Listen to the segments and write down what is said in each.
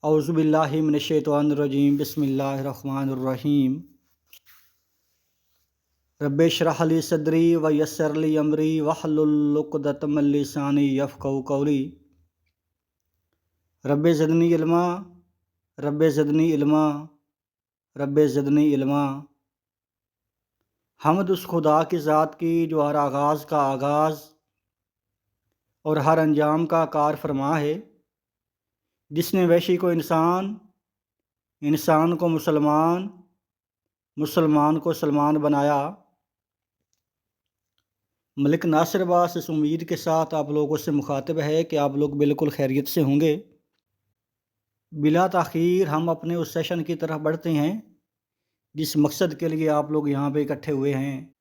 औज़ुबिल्लाहि मिनश्शैतानिर्रजीम बिस्मिल्लाहिर्रहमानिर्रहीम। रब्बि इश्रह ली सदरी व यस्सिर ली अमरी वहलुल उक़दतम मिन लिसानी यफ़क़हू क़ौली। Rabbi ज़िदनी इल्मा, rabbi ज़िदनी इल्मा, rabbi ज़िदनी इल्मा। हम्द उस खुदा की ज़ात की जो हर आगाज़ का आगाज़ और हर अंजाम का कार फरमा है, जिसने वैशी को इंसान, इंसान को मुसलमान, मुसलमान को सलमान बनाया। मलिक नासिर अब्बास इस उम्मीद के साथ आप लोगों से मुखातिब है कि आप लोग बिल्कुल खैरियत से होंगे। बिला ताख़ीर हम अपने उस सेशन की तरफ बढ़ते हैं जिस मकसद के लिए आप लोग यहाँ पे इकट्ठे हुए हैं।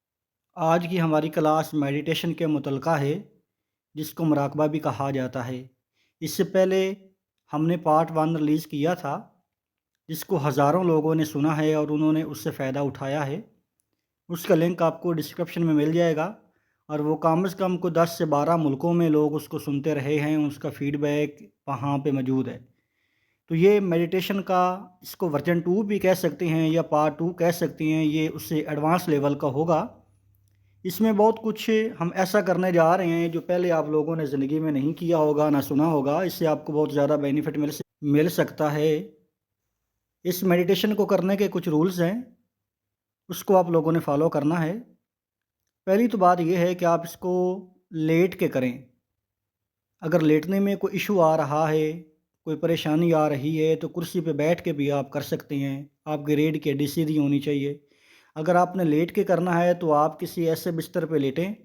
आज की हमारी क्लास मेडिटेशन के मुतल्लिक़ है, जिसको मुराक़बा भी कहा जाता है। इससे पहले हमने पार्ट 1 रिलीज़ किया था, जिसको हज़ारों लोगों ने सुना है और उन्होंने उससे फ़ायदा उठाया है। उसका लिंक आपको डिस्क्रिप्शन में मिल जाएगा और वो कम से कम को 10 से 12 मुल्कों में लोग उसको सुनते रहे हैं, उसका फ़ीडबैक वहाँ पे मौजूद है। तो ये मेडिटेशन का इसको वर्जन 2 भी कह सकते हैं या पार्ट 2 कह सकते हैं, ये उससे एडवांस लेवल का होगा। इसमें बहुत कुछ हम ऐसा करने जा रहे हैं जो पहले आप लोगों ने ज़िंदगी में नहीं किया होगा, ना सुना होगा। इससे आपको बहुत ज़्यादा बेनिफिट मिल सकता है। इस मेडिटेशन को करने के कुछ रूल्स हैं, उसको आप लोगों ने फॉलो करना है। पहली तो बात यह है कि आप इसको लेट के करें। अगर लेटने में कोई इशू आ रहा है, कोई परेशानी आ रही है, तो कुर्सी पे बैठ के भी आप कर सकते हैं। आपकी रीढ़ की हड्डी सीधी होनी चाहिए। अगर आपने लेट के करना है तो आप किसी ऐसे बिस्तर पे लेटें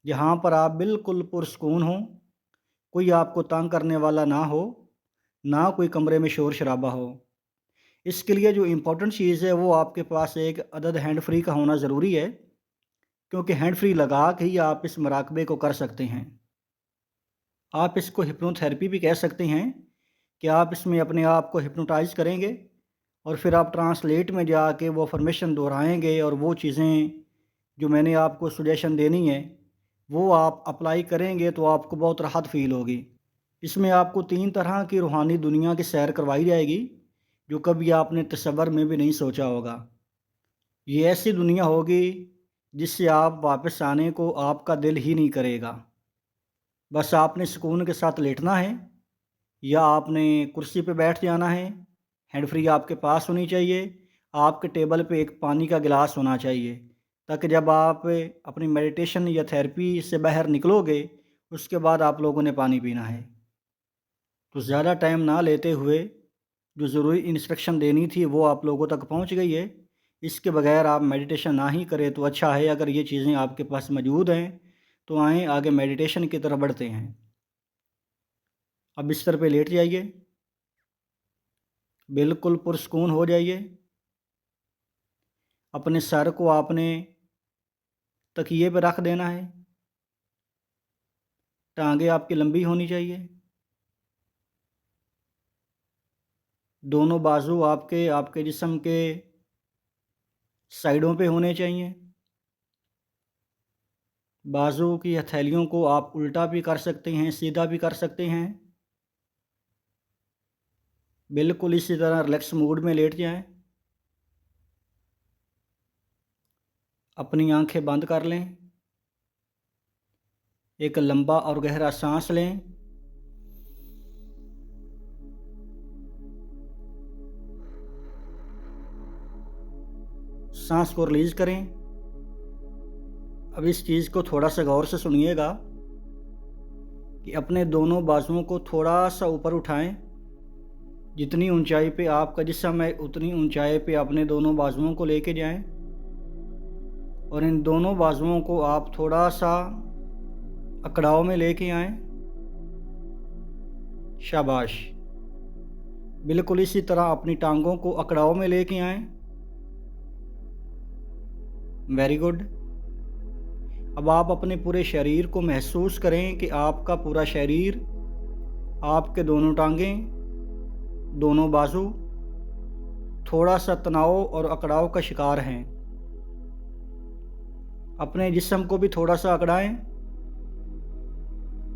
जहाँ पर आप बिल्कुल पुरसकून हों, कोई आपको तंग करने वाला ना हो, ना कोई कमरे में शोर शराबा हो। इसके लिए जो इम्पोर्टेंट चीज़ है वो आपके पास एक अदद हैंड फ्री का होना ज़रूरी है, क्योंकि हैंड फ्री लगा के ही आप इस मुराकबे को कर सकते हैं। आप इसको हिप्नोथेरेपी भी कह सकते हैं कि आप इसमें अपने आप को हिप्नोटाइज़ करेंगे और फिर आप ट्रांसलेट में जाके वो फॉर्मेशन दोहराएंगे और वो चीज़ें जो मैंने आपको सजेशन देनी है वो आप अप्लाई करेंगे तो आपको बहुत राहत फ़ील होगी। इसमें आपको 3 तरह की रूहानी दुनिया की सैर करवाई जाएगी जो कभी आपने तसव्वुर में भी नहीं सोचा होगा। ये ऐसी दुनिया होगी जिससे आप वापस आने को आपका दिल ही नहीं करेगा। बस आपने सुकून के साथ लेटना है या आपने कुर्सी पे बैठ जाना है। हैंड फ्री आपके पास होनी चाहिए। आपके टेबल पे एक पानी का गिलास होना चाहिए, ताकि जब आप अपनी मेडिटेशन या थेरेपी से बाहर निकलोगे उसके बाद आप लोगों ने पानी पीना है। तो ज़्यादा टाइम ना लेते हुए जो ज़रूरी इंस्ट्रक्शन देनी थी वो आप लोगों तक पहुंच गई है। इसके बगैर आप मेडिटेशन ना ही करें तो अच्छा है। अगर ये चीज़ें आपके पास मौजूद हैं तो आएँ आगे मेडिटेशन की तरफ बढ़ते हैं। अब बिस्तर पे लेट जाइए, बिल्कुल पुरसकून हो जाइए। अपने सर को आपने तकिए पे रख देना है। टांगे आपकी लंबी होनी चाहिए। दोनों बाजू आपके जिस्म के साइडों पे होने चाहिए। बाजू की हथेलियों को आप उल्टा भी कर सकते हैं, सीधा भी कर सकते हैं। बिल्कुल इसी तरह रिलैक्स मूड में लेट जाएं। अपनी आंखें बंद कर लें। एक लंबा और गहरा सांस लें। सांस को रिलीज़ करें। अब इस चीज़ को थोड़ा सा गौर से सुनिएगा कि अपने दोनों बाजुओं को थोड़ा सा ऊपर उठाएं। जितनी ऊंचाई पे आपका जिस्म है उतनी ऊंचाई पे अपने दोनों बाजुओं को लेके जाएं और इन दोनों बाजुओं को आप थोड़ा सा अकड़ाव में लेके आएं। शाबाश। बिल्कुल इसी तरह अपनी टांगों को अकड़ाव में लेके आएं। Very good. अब आप अपने पूरे शरीर को महसूस करें कि आपका पूरा शरीर, आपके दोनों टांगें, दोनों बाजू थोड़ा सा तनाव और अकड़ाव का शिकार हैं। अपने जिस्म को भी थोड़ा सा अकड़ाएं।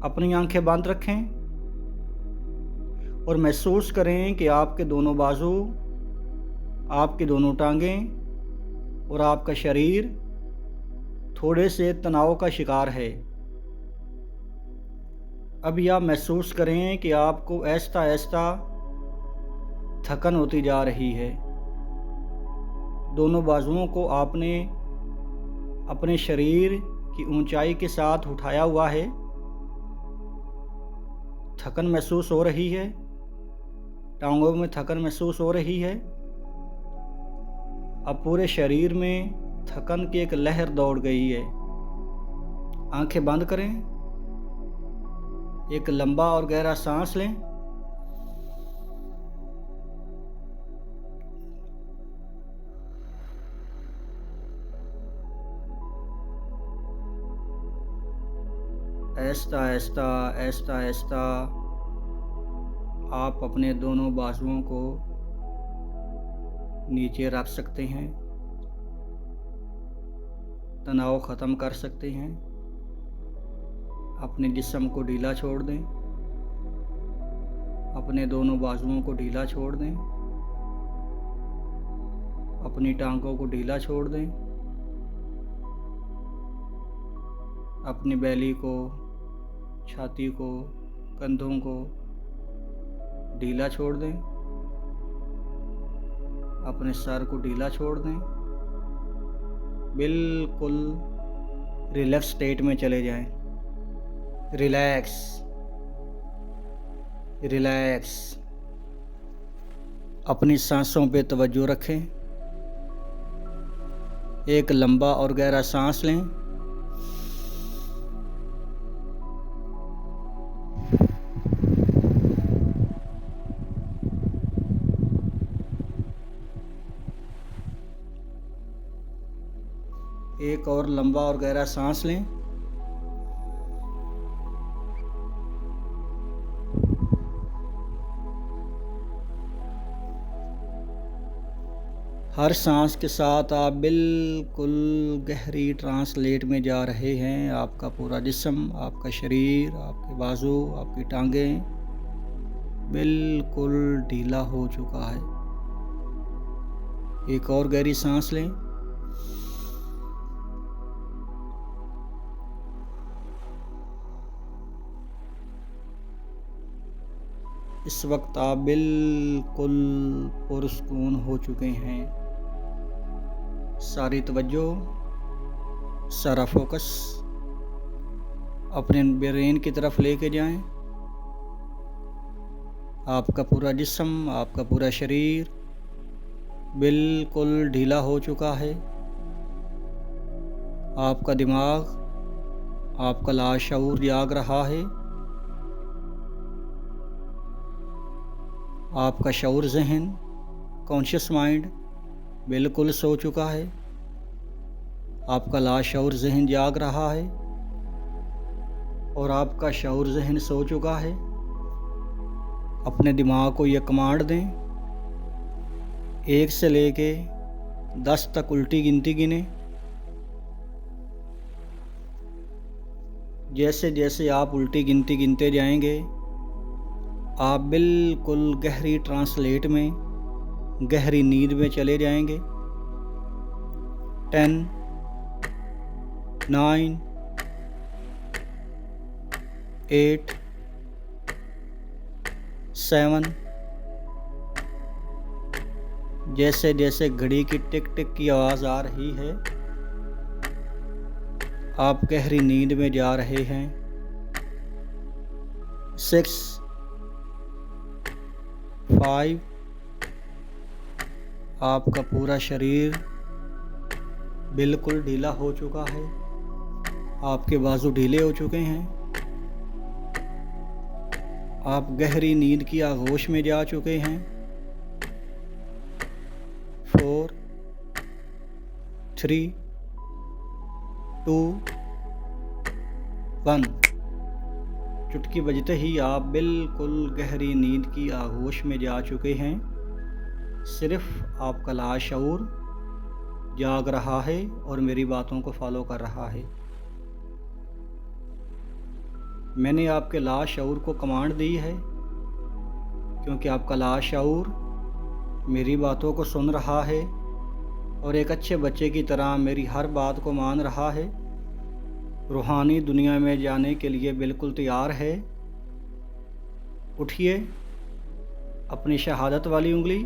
अपनी आंखें बंद रखें और महसूस करें कि आपके दोनों बाजू, आपकी दोनों टांगें और आपका शरीर थोड़े से तनाव का शिकार है। अभी आप महसूस करें कि आपको आहिस्ता आहिस्ता थकन होती जा रही है। दोनों बाजुओं को आपने अपने शरीर की ऊंचाई के साथ उठाया हुआ है। थकन महसूस हो रही है, टांगों में थकन महसूस हो रही है। अब पूरे शरीर में थकन की एक लहर दौड़ गई है। आंखें बंद करें, एक लंबा और गहरा सांस लें। आहिस्ता आहिस्ता आहिस्ता आहिस्ता आप अपने दोनों बाजुओं को नीचे रख सकते हैं, तनाव ख़त्म कर सकते हैं। अपने जिस्म को ढीला छोड़ दें, अपने दोनों बाजुओं को ढीला छोड़ दें, अपनी टांगों को ढीला छोड़ दें, अपनी बैली को, छाती को, कंधों को ढीला छोड़ दें, अपने सर को ढीला छोड़ दें। बिल्कुल रिलैक्स स्टेट में चले जाएं। Relax relax. अपनी सांसों पे तवज्जो रखें। एक लंबा और गहरा सांस लें। एक और लंबा और गहरा सांस लें। हर सांस के साथ आप बिल्कुल गहरी ट्रांसलेट में जा रहे हैं। आपका पूरा जिस्म, आपका शरीर, आपके बाजू, आपकी टांगें बिल्कुल ढीला हो चुका है। एक और गहरी सांस लें। इस वक्त आप बिल्कुल पुरसुकून हो चुके हैं। सारी तवज्जो, सारा फोकस अपने ब्रेन की तरफ लेके जाएं। आपका पूरा जिस्म, आपका पूरा शरीर बिल्कुल ढीला हो चुका है। आपका दिमाग, आपका लाशऊर जाग रहा है। आपका शऊर ज़हन, कॉन्शियस माइंड बिल्कुल सो चुका है। आपका लाशऊर ज़हन जाग रहा है और आपका शऊर ज़हन सो चुका है। अपने दिमाग को ये कमांड दें, 1 से लेके 10 तक उल्टी गिनती गिने। जैसे जैसे आप उल्टी गिनती गिनते जाएंगे, आप बिल्कुल गहरी ट्रांसलेट में, गहरी नींद में चले जाएंगे। 10, 9, 8, 7। जैसे जैसे घड़ी की टिक टिक की आवाज़ आ रही है, आप गहरी नींद में जा रहे हैं। 6, 5। आपका पूरा शरीर बिल्कुल ढीला हो चुका है। आपके बाजू ढीले हो चुके हैं। आप गहरी नींद की आगोश में जा चुके हैं। 4, 3, 2, 1। चुटकी बजते ही आप बिल्कुल गहरी नींद की आगोश में जा चुके हैं। सिर्फ आपका लाशऊर जाग रहा है और मेरी बातों को फॉलो कर रहा है। मैंने आपके लाशऊर को कमांड दी है क्योंकि आपका लाशऊर मेरी बातों को सुन रहा है और एक अच्छे बच्चे की तरह मेरी हर बात को मान रहा है। रूहानी दुनिया में जाने के लिए बिल्कुल तैयार है। उठिए, अपनी शहादत वाली उंगली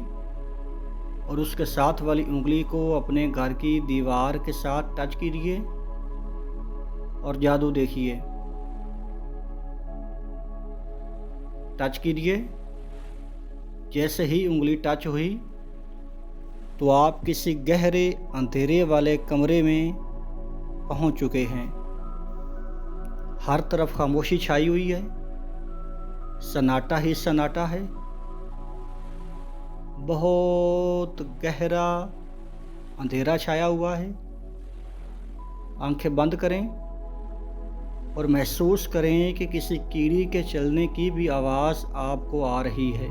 और उसके साथ वाली उंगली को अपने घर की दीवार के साथ टच कीजिए और जादू देखिए। टच कीजिए। जैसे ही उंगली टच हुई तो आप किसी गहरे अंधेरे वाले कमरे में पहुंच चुके हैं। हर तरफ खामोशी छाई हुई है, सन्नाटा ही सन्नाटा है। बहुत गहरा अंधेरा छाया हुआ है। आंखें बंद करें और महसूस करें कि किसी कीड़ी के चलने की भी आवाज़ आपको आ रही है।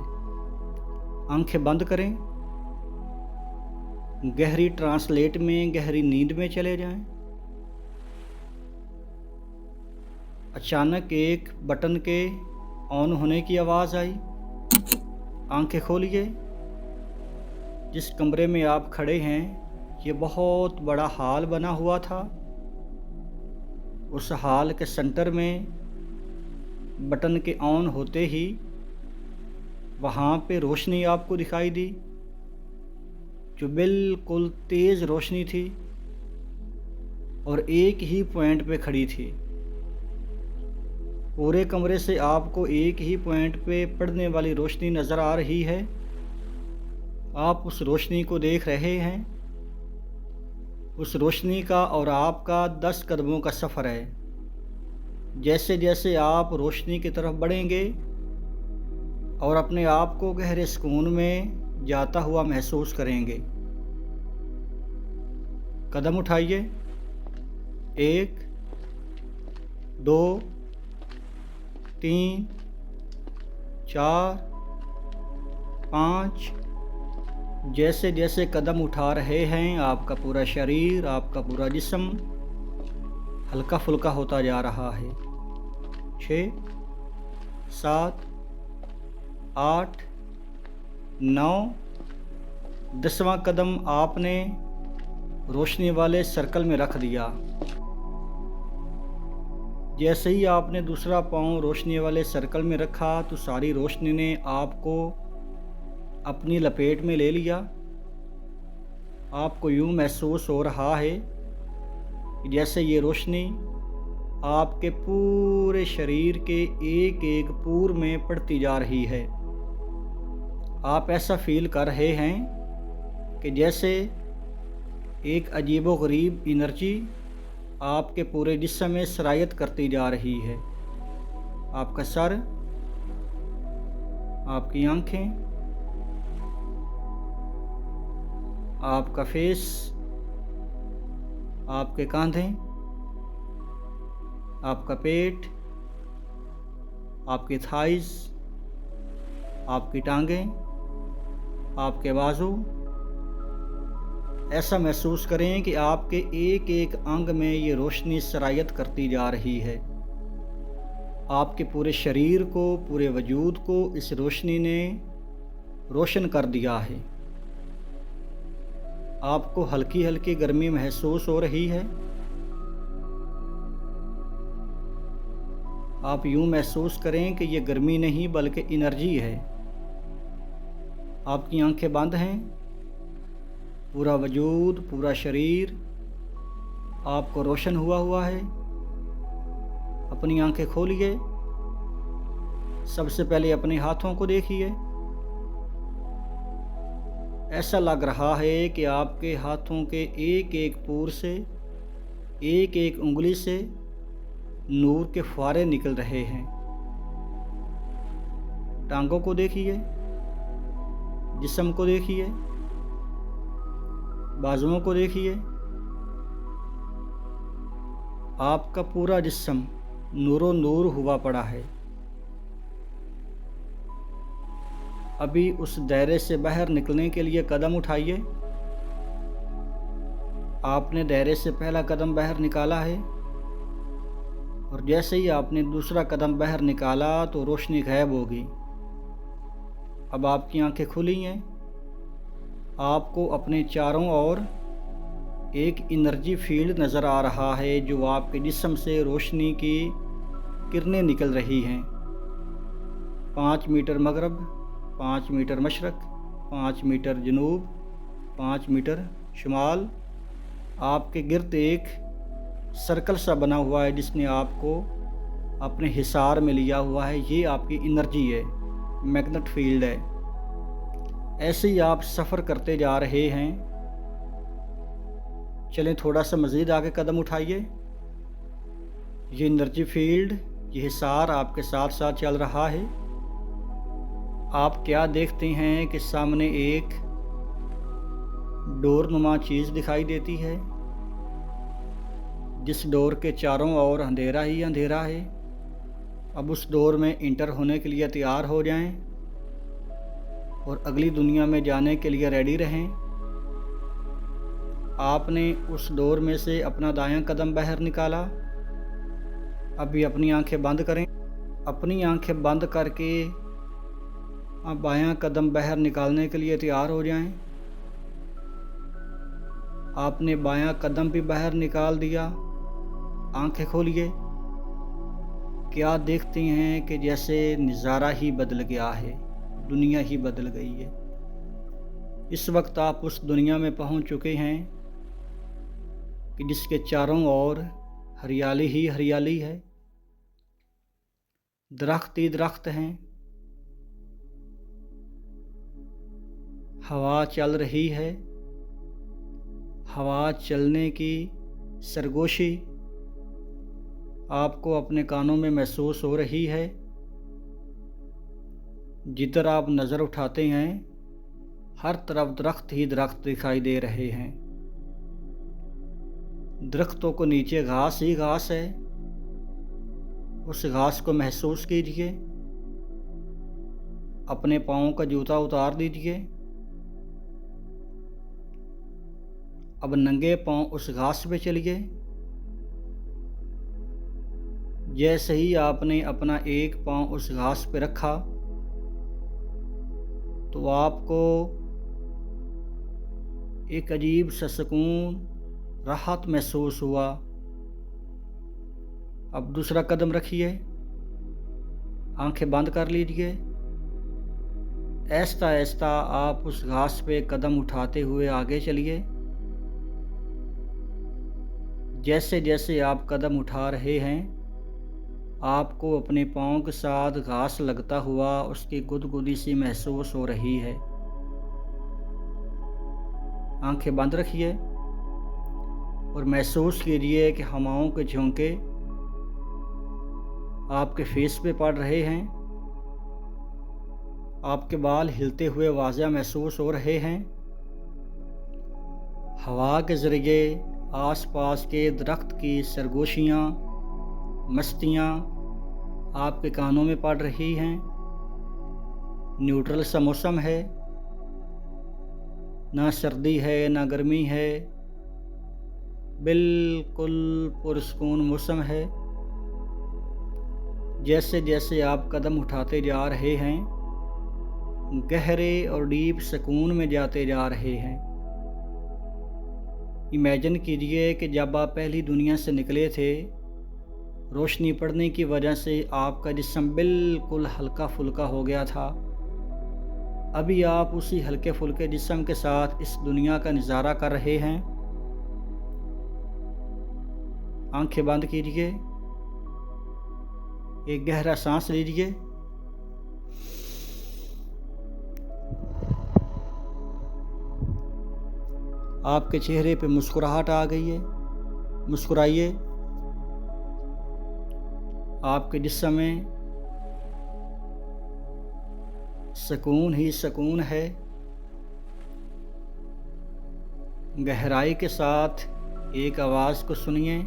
आंखें बंद करें, गहरी ट्रांसलेट में गहरी नींद में चले जाएं। अचानक एक बटन के ऑन होने की आवाज़ आई। आंखें खोलिए। जिस कमरे में आप खड़े हैं ये बहुत बड़ा हॉल बना हुआ था। उस हॉल के सेंटर में बटन के ऑन होते ही वहाँ पे रोशनी आपको दिखाई दी, जो बिल्कुल तेज़ रोशनी थी और एक ही पॉइंट पे खड़ी थी। पूरे कमरे से आपको एक ही पॉइंट पे पड़ने वाली रोशनी नज़र आ रही है। आप उस रोशनी को देख रहे हैं। उस रोशनी का और आपका 10 कदमों का सफ़र है। जैसे जैसे आप रोशनी की तरफ बढ़ेंगे और अपने आप को गहरे सुकून में जाता हुआ महसूस करेंगे। कदम उठाइए। 1 2 3 4 5। जैसे जैसे कदम उठा रहे हैं आपका पूरा शरीर, आपका पूरा जिस्म हल्का फुल्का होता जा रहा है। 6 7 8 9। 10वां कदम आपने रोशनी वाले सर्कल में रख दिया। जैसे ही आपने दूसरा पाँव रोशनी वाले सर्कल में रखा तो सारी रोशनी ने आपको अपनी लपेट में ले लिया। आपको यूँ महसूस हो रहा है कि जैसे ये रोशनी आपके पूरे शरीर के एक एक पूर में पड़ती जा रही है। आप ऐसा फील कर रहे हैं कि जैसे एक अजीबोगरीब एनर्जी आपके पूरे जिस्म में सरायत करती जा रही है। आपका सर, आपकी आंखें, आपका फेस, आपके कंधे, आपका पेट, आपकी थाइस, आपकी टांगें, आपके बाजू। ऐसा महसूस करें कि आपके एक एक अंग में ये रोशनी सरायत करती जा रही है। आपके पूरे शरीर को, पूरे वजूद को इस रोशनी ने रोशन कर दिया है। आपको हल्की हल्की गर्मी महसूस हो रही है। आप यूँ महसूस करें कि ये गर्मी नहीं बल्कि एनर्जी है। आपकी आंखें बंद हैं। पूरा वजूद, पूरा शरीर आपको रोशन हुआ है। अपनी आंखें खोलिए। सबसे पहले अपने हाथों को देखिए। ऐसा लग रहा है कि आपके हाथों के एक एक पूर से, एक एक उंगली से नूर के फुहारे निकल रहे हैं। टांगों को देखिए, जिस्म को देखिए, बाजुओं को देखिए। आपका पूरा जिस्म नूरो नूर हुआ पड़ा है। अभी उस दायरे से बाहर निकलने के लिए कदम उठाइए। आपने दायरे से पहला कदम बाहर निकाला है और जैसे ही आपने दूसरा कदम बाहर निकाला तो रोशनी गायब होगी। अब आपकी आंखें खुली हैं। आपको अपने चारों ओर एक एनर्जी फील्ड नज़र आ रहा है जो आपके जिस्म से रोशनी की किरणें निकल रही हैं। 5 मीटर मगरब, 5 मीटर मशरक़, 5 मीटर जनूब, 5 मीटर शुमाल। आपके गिर्द एक सर्कल सा बना हुआ है जिसने आपको अपने हिसार में लिया हुआ है। ये आपकी एनर्जी है, मैग्नेट फील्ड है। ऐसे ही आप सफ़र करते जा रहे हैं। चलें थोड़ा सा मज़ीद आगे कदम उठाइए। ये एनर्जी फील्ड, ये हिसार आपके साथ साथ चल रहा है। आप क्या देखते हैं कि सामने एक डोर नुमा चीज़ दिखाई देती है, जिस डोर के चारों ओर अंधेरा ही अंधेरा है। अब उस डोर में इंटर होने के लिए तैयार हो जाएं और अगली दुनिया में जाने के लिए रेडी रहें। आपने उस डोर में से अपना दायां कदम बाहर निकाला। अभी अपनी आंखें बंद करें। अपनी आंखें बंद करके आप बायां कदम बाहर निकालने के लिए तैयार हो जाएं। आपने बायां कदम भी बाहर निकाल दिया। आंखें खोलिए। क्या देखते हैं कि जैसे नज़ारा ही बदल गया है, दुनिया ही बदल गई है। इस वक्त आप उस दुनिया में पहुंच चुके हैं कि जिसके चारों ओर हरियाली ही हरियाली है, दरख्त ही दरख्त हैं, हवा चल रही है। हवा चलने की सरगोशी आपको अपने कानों में महसूस हो रही है। जिधर आप नज़र उठाते हैं हर तरफ दरख्त ही दरख्त दिखाई दे रहे हैं। दरख्तों को नीचे घास ही घास है। उस घास को महसूस कीजिए। अपने पाँव का जूता उतार दीजिए। अब नंगे पाँव उस घास पे चलिए। जैसे ही आपने अपना एक पाँव उस घास पे रखा तो आपको एक अजीब सा सुकून, राहत महसूस हुआ। अब दूसरा कदम रखिए। आंखें बंद कर लीजिए। आहिस्ता आहिस्ता आप उस घास पे कदम उठाते हुए आगे चलिए। जैसे जैसे आप कदम उठा रहे हैं आपको अपने पाँव के साथ घास लगता हुआ उसकी गुदगुदी सी महसूस हो रही है। आंखें बंद रखिए और महसूस कीजिए कि हवाओं के झोंके आपके फेस पे पड़ रहे हैं। आपके बाल हिलते हुए वाज़ह महसूस हो रहे हैं। हवा के ज़रिए आसपास के दरख्त की सरगोशियाँ, मस्तियाँ आपके कानों में पड़ रही हैं। न्यूट्रल सा मौसम है, ना सर्दी है ना गर्मी है, बिल्कुल पुरसुकून मौसम है। जैसे जैसे आप कदम उठाते जा रहे हैं गहरे और डीप सुकून में जाते जा रहे हैं। इमेजिन कीजिए कि जब आप पहली दुनिया से निकले थे, रोशनी पड़ने की वजह से आपका जिस्म बिल्कुल हल्का फुल्का हो गया था। अभी आप उसी हल्के फुल्के जिस्म के साथ इस दुनिया का नज़ारा कर रहे हैं। आंखें बंद कीजिए। एक गहरा सांस लीजिए। आपके चेहरे पे मुस्कुराहट आ गई है। मुस्कुराइए। आपके जिस्म में सुकून ही सुकून है। गहराई के साथ एक आवाज़ को सुनिए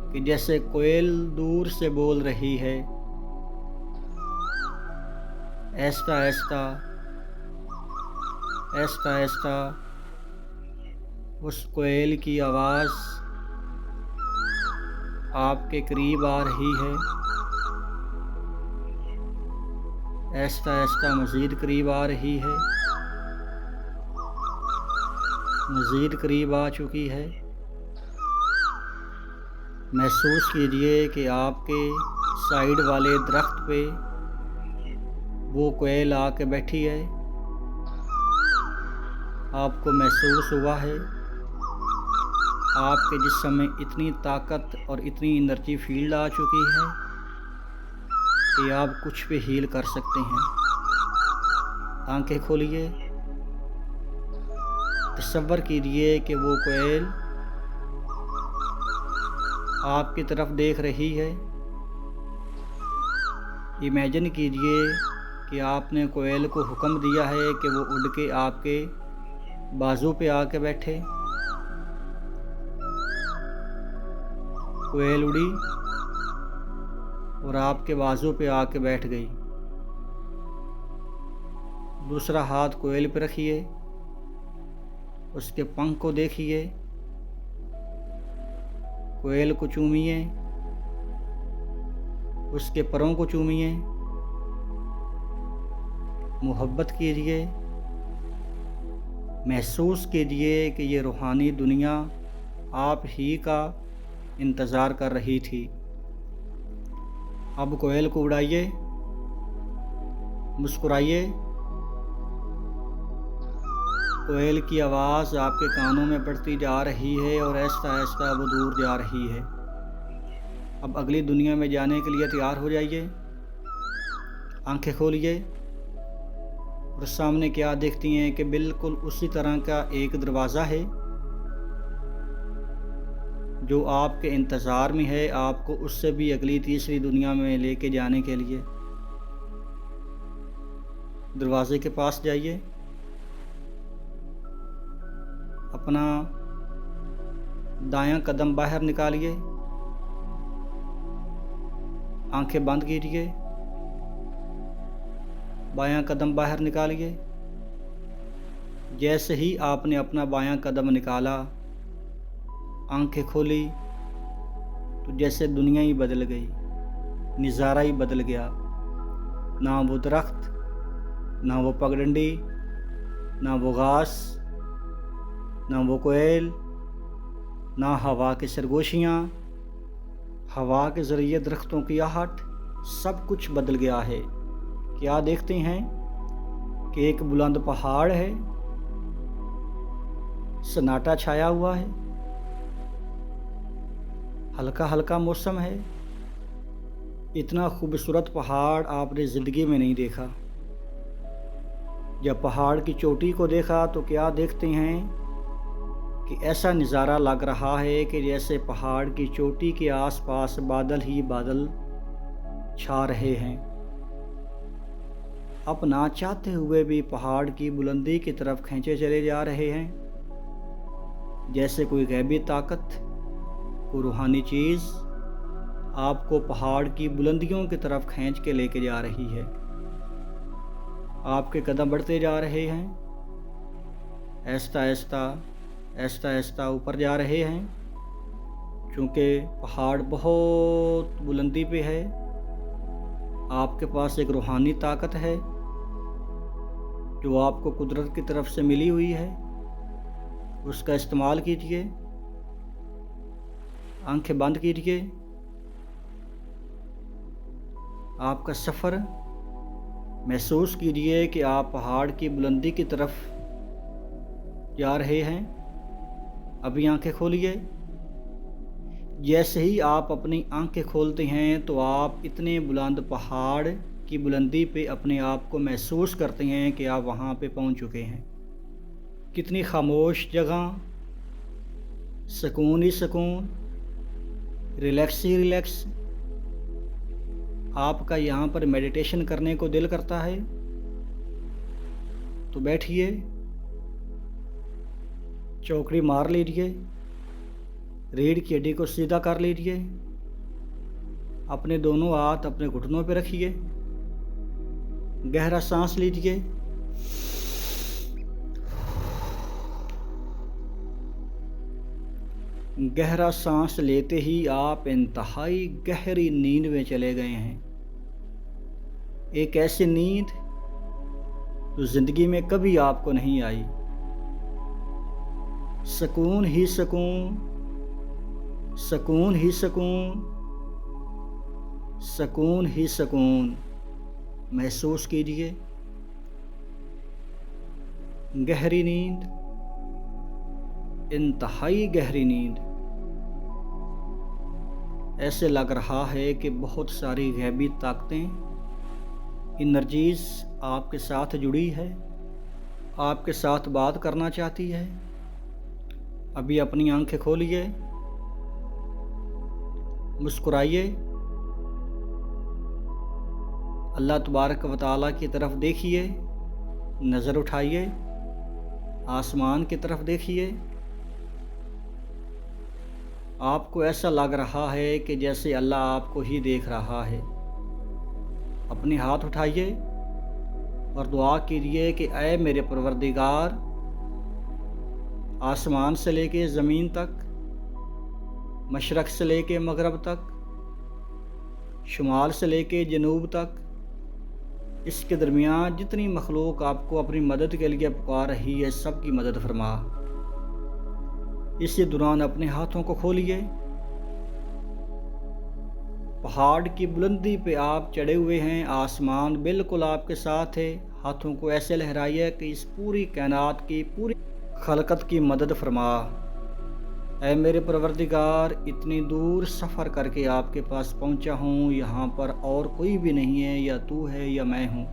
कि जैसे कोयल दूर से बोल रही है। आहिस्ता आहिस्ता आहिस्ता आहिस्ता उस कोयल की आवाज़ आपके करीब आ रही है। आहिस्ता आहिस्ता मज़ीद करीब आ रही है, मज़ीद करीब आ चुकी है। महसूस कीजिए कि आपके साइड वाले दरख्त पे वो कोयल आके बैठी है। आपको महसूस हुआ है आपके जिस्म में इतनी ताकत और इतनी एनर्जी फील्ड आ चुकी है कि आप कुछ भी हील कर सकते हैं। आंखें खोलिए, तसव्वुर कीजिए कि वो कोयल आपकी तरफ देख रही है। इमेजिन कीजिए कि आपने कोयल को हुक्म दिया है कि वो उड़ के आपके बाजू पे आके बैठे। कोयल उड़ी और आपके बाजू पे आके बैठ गई। दूसरा हाथ कोयल पे रखिए, उसके पंख को देखिए, कोयल को चूमिए, उसके परों को चूमिए, मोहब्बत कीजिए, महसूस कीजिए कि ये रूहानी दुनिया आप ही का इंतज़ार कर रही थी। अब कोयल को उड़ाइए, मुस्कुराइए। कोयल की आवाज़ आपके कानों में पड़ती जा रही है और आहिस्ता आहिस्ता वो दूर जा रही है। अब अगली दुनिया में जाने के लिए तैयार हो जाइए। आंखें खोलिए और सामने क्या देखती हैं कि बिल्कुल उसी तरह का एक दरवाज़ा है जो आपके इंतज़ार में है, आपको उससे भी अगली तीसरी दुनिया में लेके जाने के लिए। दरवाज़े के पास जाइए, अपना दायां कदम बाहर निकालिए, आंखें बंद कीजिए, बायां कदम बाहर निकालिए। जैसे ही आपने अपना बायां कदम निकाला, आंखें खोली तो जैसे दुनिया ही बदल गई, नज़ारा ही बदल गया। ना वो दरख्त, ना वो पगडंडी, ना वो घास, ना वो कोयल, ना हवा की सरगोशियाँ, हवा के ज़रिए दरख्तों की आहट, सब कुछ बदल गया है। क्या देखते हैं कि एक बुलंद पहाड़ है, सन्नाटा छाया हुआ है, हल्का हल्का मौसम है। इतना खूबसूरत पहाड़ आपने ज़िंदगी में नहीं देखा। जब पहाड़ की चोटी को देखा तो क्या देखते हैं कि ऐसा नज़ारा लग रहा है कि जैसे पहाड़ की चोटी के आसपास बादल ही बादल छा रहे हैं। आप ना चाहते हुए भी पहाड़ की बुलंदी की तरफ खींचे चले जा रहे हैं, जैसे कोई गैबी ताकत, कोई रूहानी चीज़ आपको पहाड़ की बुलंदियों की तरफ खींच के लेके जा रही है। आपके कदम बढ़ते जा रहे हैं, आहिस्ता आहिस्ता आहिस्ता आहिस्ता ऊपर जा रहे हैं। चूँकि पहाड़ बहुत बुलंदी पे है, आपके पास एक रूहानी ताकत है जो आपको कुदरत की तरफ से मिली हुई है, उसका इस्तेमाल कीजिए। आंखें बंद कीजिए। आपका सफ़र महसूस कीजिए कि आप पहाड़ की बुलंदी की तरफ जा रहे हैं। अभी आंखें खोलिए। जैसे ही आप अपनी आंखें खोलते हैं तो आप इतने बुलंद पहाड़ की बुलंदी पे अपने आप को महसूस करते हैं कि आप वहाँ पे पहुँच चुके हैं। कितनी खामोश जगह, सुकून ही सुकून, रिलैक्स ही रिलैक्स। आपका यहाँ पर मेडिटेशन करने को दिल करता है तो बैठिए, चौकड़ी मार लीजिए, रीढ़ की हड्डी को सीधा कर लीजिए, अपने दोनों हाथ अपने घुटनों पर रखिए, गहरा सांस लीजिए। गहरा सांस लेते ही आप इंतहाई गहरी नींद में चले गए हैं। एक ऐसी नींद जो ज़िंदगी में कभी आपको नहीं आई। सुकून ही सुकून, सुकून ही सुकून, सुकून ही सुकून महसूस कीजिए। गहरी नींद, इंतहाई गहरी नींद। ऐसे लग रहा है कि बहुत सारी गैबी ताकतें, एनर्जीज आपके साथ जुड़ी है, आपके साथ बात करना चाहती है। अभी अपनी आंखें खोलिए, मुस्कुराइए, अल्लाह तबारक व तआला की तरफ देखिए, नज़र उठाइए, आसमान की तरफ देखिए। आपको ऐसा लग रहा है कि जैसे अल्लाह आपको ही देख रहा है। अपने हाथ उठाइए और दुआ कीजिए कि ऐ मेरे परवरदिगार, आसमान से लेके ज़मीन तक, मशरक़ से लेके मगरब तक, शुमाल से लेके जनूब तक, इसके दरमियान जितनी मखलूक आपको अपनी मदद के लिए पुकार रही है, सब की मदद फरमा। इसी दौरान अपने हाथों को खोलिए। पहाड़ की बुलंदी पे आप चढ़े हुए हैं, आसमान बिल्कुल आपके साथ है। हाथों को ऐसे लहराइए कि इस पूरी कायनात की, पूरी खलकत की मदद फरमा। ऐ मेरे परवरदिगार, इतनी दूर सफ़र करके आपके पास पहुंचा हूँ, यहाँ पर और कोई भी नहीं है, या तू है या मैं हूँ।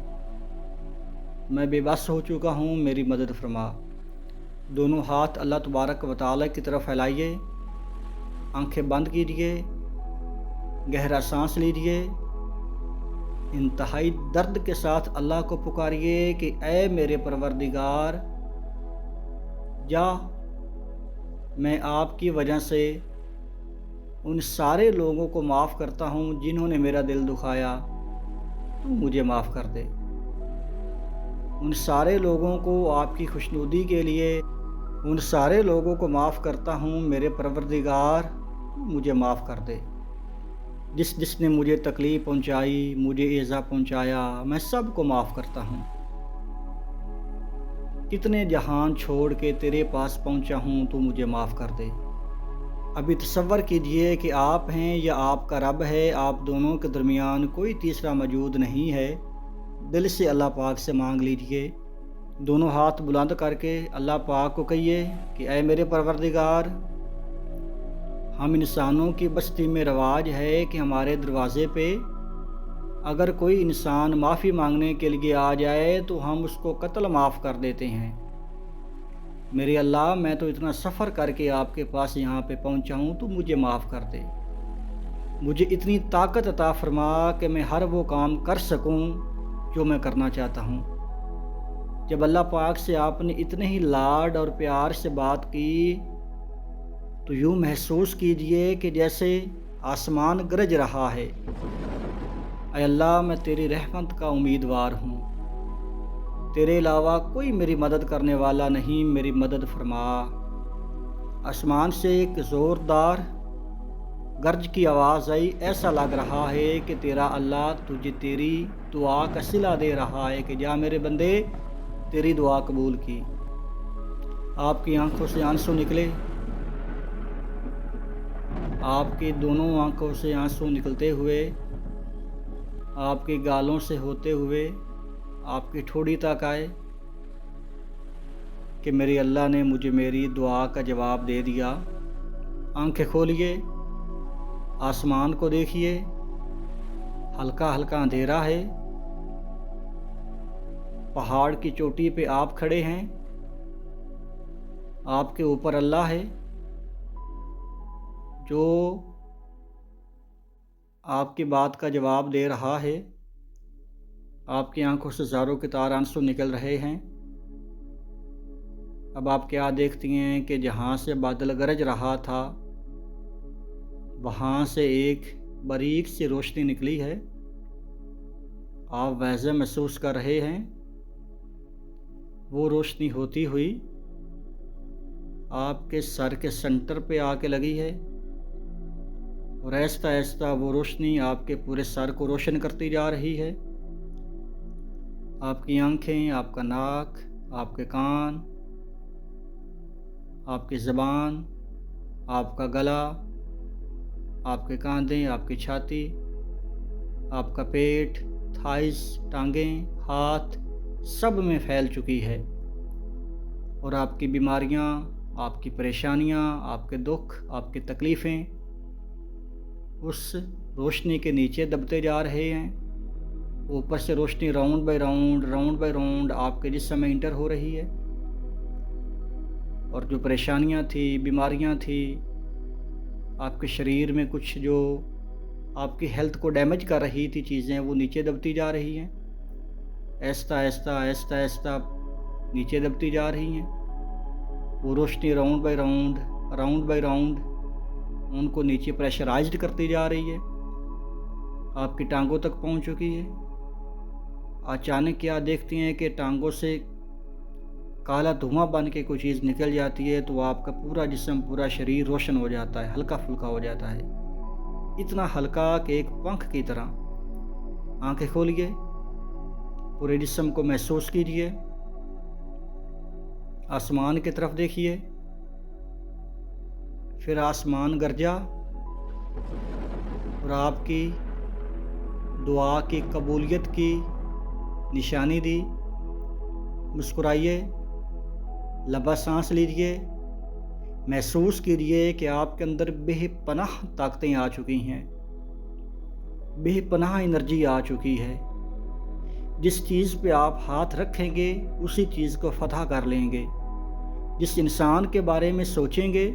मैं बेबस हो चुका हूँ, मेरी मदद फरमा। दोनों हाथ अल्लाह तबारक व तआला की तरफ फैलाइए, आंखें बंद कीजिए, गहरा सांस लीजिए, इंतहाई दर्द के साथ अल्लाह को पुकारिए कि ऐ मेरे परवरदिगार, जा, मैं आपकी वजह से उन सारे लोगों को माफ़ करता हूँ जिन्होंने मेरा दिल दुखाया, तू मुझे माफ़ कर दे। उन सारे लोगों को आपकी खुशनुदी के लिए, उन सारे लोगों को माफ़ करता हूँ मेरे परवरदिगार, तू मुझे माफ़ कर दे। जिसने मुझे तकलीफ़ पहुँचाई, मुझे ईज़ा पहुँचाया, मैं सबको माफ़ करता हूँ। कितने जहान छोड़ के तेरे पास पहुँचा हूँ, तू मुझे माफ़ कर दे। अभी तसव्वुर कीजिए कि आप हैं या आपका रब है, आप दोनों के दरमियान कोई तीसरा मौजूद नहीं है। दिल से अल्लाह पाक से मांग लीजिए। दोनों हाथ बुलंद करके अल्लाह पाक को कहिए कि ऐ मेरे परवरदिगार, हम इंसानों की बस्ती में रवाज है कि हमारे दरवाज़े पे अगर कोई इंसान माफ़ी मांगने के लिए आ जाए तो हम उसको कत्ल माफ़ कर देते हैं। मेरे अल्लाह, मैं तो इतना सफ़र करके आपके पास यहाँ पे पहुँचा हूँ, तो मुझे माफ़ कर दे। मुझे इतनी ताकत अता फरमा कि मैं हर वो काम कर सकूँ जो मैं करना चाहता हूँ। जब अल्लाह पाक से आपने इतने ही लाड और प्यार से बात की, तो यूँ महसूस कीजिए कि जैसे आसमान गरज रहा है। ऐ अल्लाह, मैं तेरी रहमत का उम्मीदवार हूँ, तेरे अलावा कोई मेरी मदद करने वाला नहीं, मेरी मदद फरमा। आसमान से एक ज़ोरदार गर्ज की आवाज़ आई। ऐसा लग रहा है कि तेरा अल्लाह तुझे तेरी दुआ का सिला दे रहा है कि जा मेरे बंदे, तेरी दुआ कबूल की। आपकी आंखों से आंसू निकले, आपकी दोनों आंखों से आंसू निकलते हुए, आपके गालों से होते हुए आपकी ठोड़ी तक आए कि मेरे अल्लाह ने मुझे मेरी दुआ का जवाब दे दिया। आंखें खोलिए, आसमान को देखिए, हल्का हल्का अंधेरा है। पहाड़ की चोटी पे आप खड़े हैं, आपके ऊपर अल्लाह है जो आपकी बात का जवाब दे रहा है। आपकी आंखों से ज़ारों के तार आंसू निकल रहे हैं। अब आप क्या देखती हैं कि जहाँ से बादल गरज रहा था, वहाँ से एक बारीक सी रोशनी निकली है। आप वैसे महसूस कर रहे हैं। वो रोशनी होती हुई आपके सर के सेंटर पे आके लगी है और आहिस्ता आहिस्ता वो रोशनी आपके पूरे सर को रोशन करती जा रही है। आपकी आँखें, आपका नाक, आपके कान, आपकी ज़बान, आपका गला, आपके कंधे, आपकी छाती, आपका पेट, थाइस, टांगें, हाथ सब में फैल चुकी है और आपकी बीमारियां, आपकी परेशानियां, आपके दुख, आपकी तकलीफ़ें उस रोशनी के नीचे दबते जा रहे हैं। ऊपर से रोशनी राउंड बाय राउंड आपके जिस्म में इंटर हो रही है और जो परेशानियां थी, बीमारियां थी, आपके शरीर में कुछ जो आपकी हेल्थ को डैमेज कर रही थी चीज़ें, वो नीचे दबती जा रही हैं। आहिस्ता आहिस्ता आहिस्ता आहिस्ता नीचे दबती जा रही हैं। वो रोशनी राउंड बाय राउंड उनको नीचे प्रेशराइज्ड करती जा रही है। आपकी टांगों तक पहुंच चुकी है। अचानक क्या देखती हैं कि टांगों से काला धुआं बन के कोई चीज़ निकल जाती है, तो आपका पूरा जिस्म, पूरा शरीर रोशन हो जाता है, हल्का फुल्का हो जाता है, इतना हल्का कि एक पंख की तरह। आंखें खोलिए, पूरे जिस्म को महसूस कीजिए, आसमान की तरफ देखिए। फिर आसमान गरजा और आपकी दुआ की कबूलियत की निशानी दी। मुस्कुराइए, लंबा सांस लीजिए, महसूस कीजिए कि आपके अंदर बेपनाह ताकतें आ चुकी हैं, बेपनाह एनर्जी आ चुकी है। जिस चीज़ पे आप हाथ रखेंगे उसी चीज़ को फतह कर लेंगे। जिस इंसान के बारे में सोचेंगे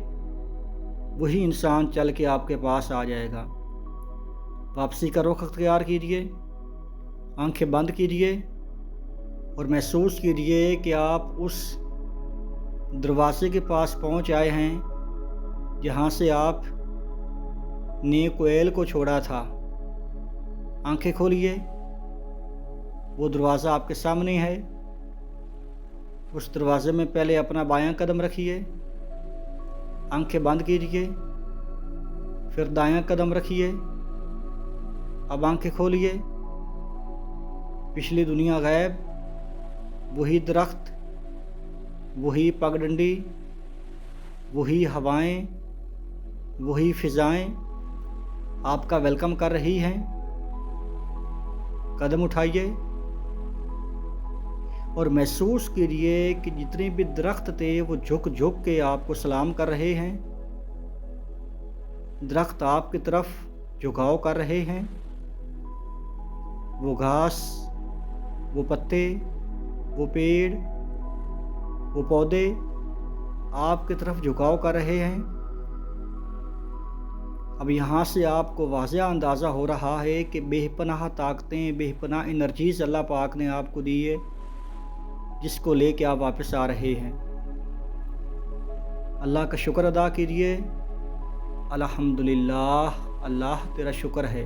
वही इंसान चल के आपके पास आ जाएगा। वापसी का रुख अख्तियार कीजिए, आंखें बंद कीजिए और महसूस कीजिए कि आप उस दरवाजे के पास पहुंच आए हैं जहां से आप ने कोयल को छोड़ा था। आंखें खोलिए, वो दरवाज़ा आपके सामने है। उस दरवाजे में पहले अपना बायां कदम रखिए, आंखें बंद कीजिए, फिर दायां कदम रखिए। अब आंखें खोलिए, पिछली दुनिया गायब, वही दरख्त, वही पगडंडी, वही हवाएं, वही फिजाएं आपका वेलकम कर रही हैं। कदम उठाइए और महसूस कीजिए कि जितने भी दरख्त थे वो झुक झुक के आपको सलाम कर रहे हैं। दरख्त आपकी तरफ झुकाव कर रहे हैं। वो घास, वो पत्ते, वो पेड़, वो पौधे आपकी तरफ झुकाव कर रहे हैं। अब यहाँ से आपको वाज़ेह अंदाज़ा हो रहा है कि बेपनाह ताकतें, बेपनाह एनर्जीज़ अल्लाह पाक ने आपको दी है, जिसको लेके आप वापस आ रहे हैं। अल्लाह का शुक्र अदा कीजिए। अल्हम्दुलिल्लाह, अल्लाह तेरा शुक्र है।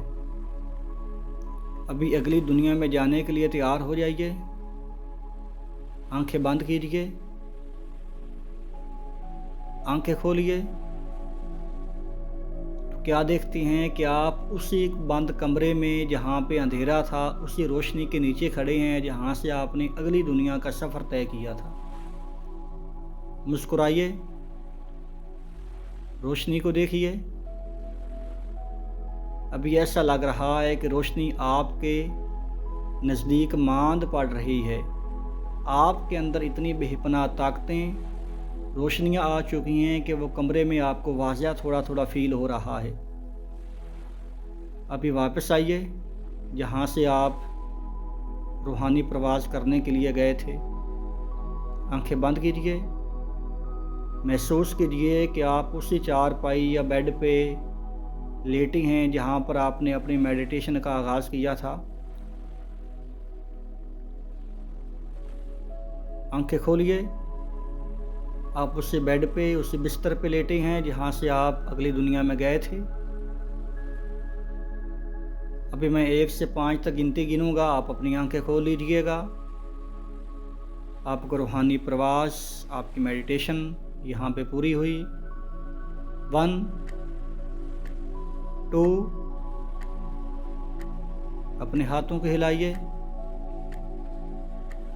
अभी अगली दुनिया में जाने के लिए तैयार हो जाइए। आंखें बंद कीजिए, आंखें खोलिए। तो क्या देखती हैं कि आप उसी बंद कमरे में जहाँ पे अंधेरा था, उसी रोशनी के नीचे खड़े हैं जहाँ से आपने अगली दुनिया का सफ़र तय किया था। मुस्कुराइए, रोशनी को देखिए। अभी ऐसा लग रहा है कि रोशनी आपके नज़दीक मांद पड़ रही है। आपके अंदर इतनी बेपनाह ताकतें, रोशनियाँ आ चुकी हैं कि वो कमरे में आपको वाज़ेह थोड़ा थोड़ा फील हो रहा है। अभी वापस आइए जहाँ से आप रूहानी प्रवास करने के लिए गए थे। आंखें बंद कीजिए, महसूस कीजिए कि आप उसी चारपाई या बेड पे लेटी हैं जहाँ पर आपने अपनी मेडिटेशन का आगाज़ किया था। आंखें खोलिए, आप उसी बेड पे, उसी बिस्तर पे लेटे हैं जहाँ से आप अगली दुनिया में गए थे। अभी मैं 1 से 5 तक गिनती गिनूँगा, आप अपनी आंखें खोल लीजिएगा। आपका रूहानी प्रवास, आपकी मेडिटेशन यहाँ पे पूरी हुई। 1, 2, अपने हाथों को हिलाइए।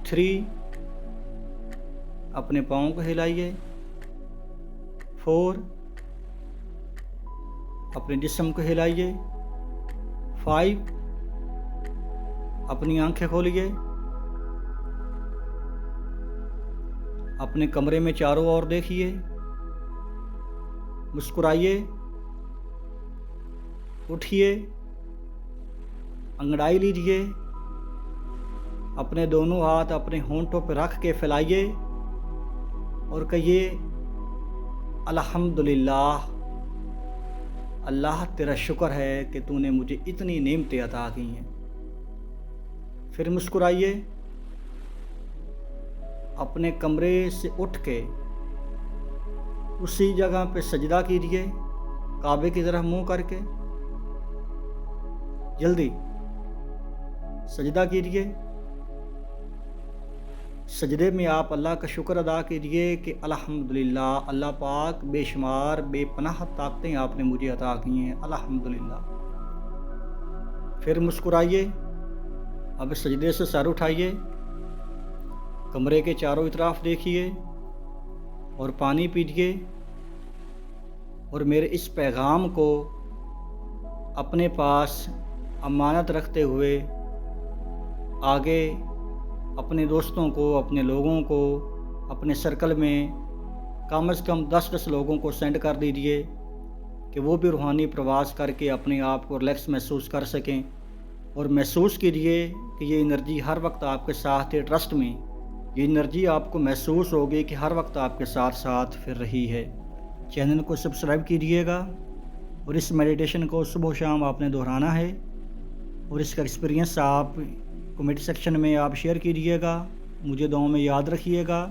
3 अपने पाँव को हिलाइए। 4 अपने जिस्म को हिलाइए। 5 अपनी आंखें खोलिए। अपने कमरे में चारों ओर देखिए, मुस्कुराइए, उठिए, अंगड़ाई लीजिए, अपने दोनों हाथ अपने होंठों पर रख के फैलाइए और कहिए अल्हम्दुलिल्लाह, अल्लाह तेरा शुक्र है कि तूने मुझे इतनी नेमतें अता की हैं। फिर मुस्कुराइए, अपने कमरे से उठ के उसी जगह पे सजदा कीजिए, काबे की तरफ मुंह करके। जल्दी सजदा कीजिए। सजदे में आप अल्लाह का शुक्र अदा कीजिए कि अल्हम्दुलिल्लाह, अल्लाह पाक बेशुमार बेपनाह ताकतें आपने मुझे अता की हैं, अल्हम्दुलिल्लाह। फिर मुस्कुराइए। अब सजदे से सर उठाइए, कमरे के चारों तरफ देखिए और पानी पीजिए और मेरे इस पैगाम को अपने पास अमानत रखते हुए आगे अपने दोस्तों को, अपने लोगों को, अपने सर्कल में कम से कम 10-10 लोगों को सेंड कर दीजिए कि वो भी रूहानी प्रवास करके अपने आप को रिलैक्स महसूस कर सकें। और महसूस कीजिए कि ये एनर्जी हर वक्त आपके साथ है। ट्रस्ट में ये एनर्जी आपको महसूस होगी कि हर वक्त आपके साथ साथ फिर रही है। चैनल को सब्सक्राइब कीजिएगा और इस मेडिटेशन को सुबह शाम आपने दोहराना है और इसका एक्सपीरियंस आप कमेंट सेक्शन में आप शेयर कीजिएगा। मुझे दुआओं में याद रखिएगा।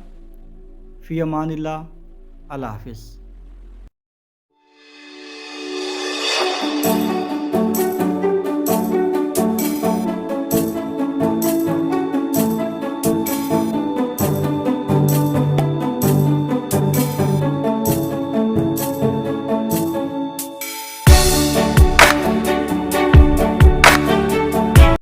फ़ी अमानिल्लाह। अल्लाह हाफ़िज़।